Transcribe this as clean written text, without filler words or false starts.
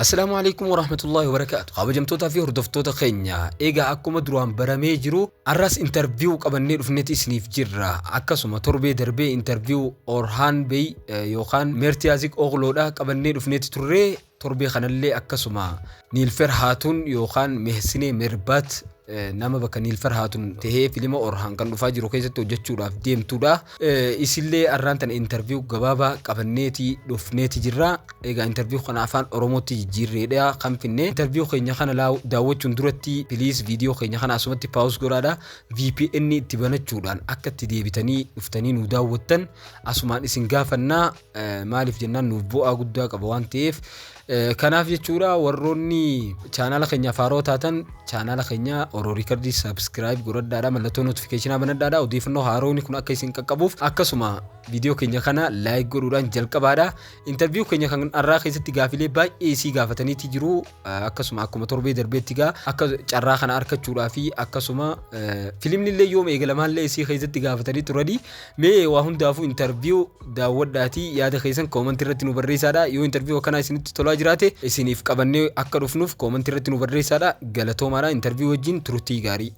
السلام عليكم ورحمة الله وبركاته. قابجمتوتا في هردفتوتا خينيا إيجا أكوما دروان برامي جرو الراس انترفيو قبني رفنتي سنيف جرا أكاسوما تربي دربي انترفيو أورهان بي يوخان ميرتيازيك أغلودا قبني رفنتي تري تربي خانالي أكاسوما نيلفر هاتون يوخان مهسيني مربات nama bakka Niilfar Haatun tahee filima Orhaan kan dhufaa jiru keessatti hojjechuudhaaf deemtuudha. Isillee arraantan interview gabaabaa qabanneeti dhufneeti jirra. Egaa interview kana afaan Oromootti jijjiirreedha kan finne. Interview keenya kana daawwachuun duratti please video keenya kana asumatti pause godhaadha. VPN itti banachuudhaan akka itti deebitanii dhuftanii nu daawwattan asumaan isin gaafannaa maaliif jennaan nuuf bu'aa guddaa qaba waan ta'eef. Kanaaf jechuudha warroonni channel keenya faaroo taatan channel keenya Oro Recordii subscribe godhadhaa mallattoo notification banadhaa odeeffannoo haarooni kun akka isin qaqqabuuf akkasuma video keenya kana like godhuudhaan jalqabaadha. Interview keenya kan arraa keessatti gaafilee baay'ee isii gaafataniiti jiru akkasuma akkuma torbee darbeetti akka carraa kana argachuudhaa fi akkasuma filimni illee yoom eegalamaallee isii keessatti gaafatanii turani mee waa hundaafuu interview daawwadhaatii yaada keessan comment irratti nu barreessaa. Yoo interview kana isinitti tolaa jiraate isiniif qabannee akka dhufnuuf comment irratti nu barreessaa. Galatoomaadha interview wajjin turtii gaarii.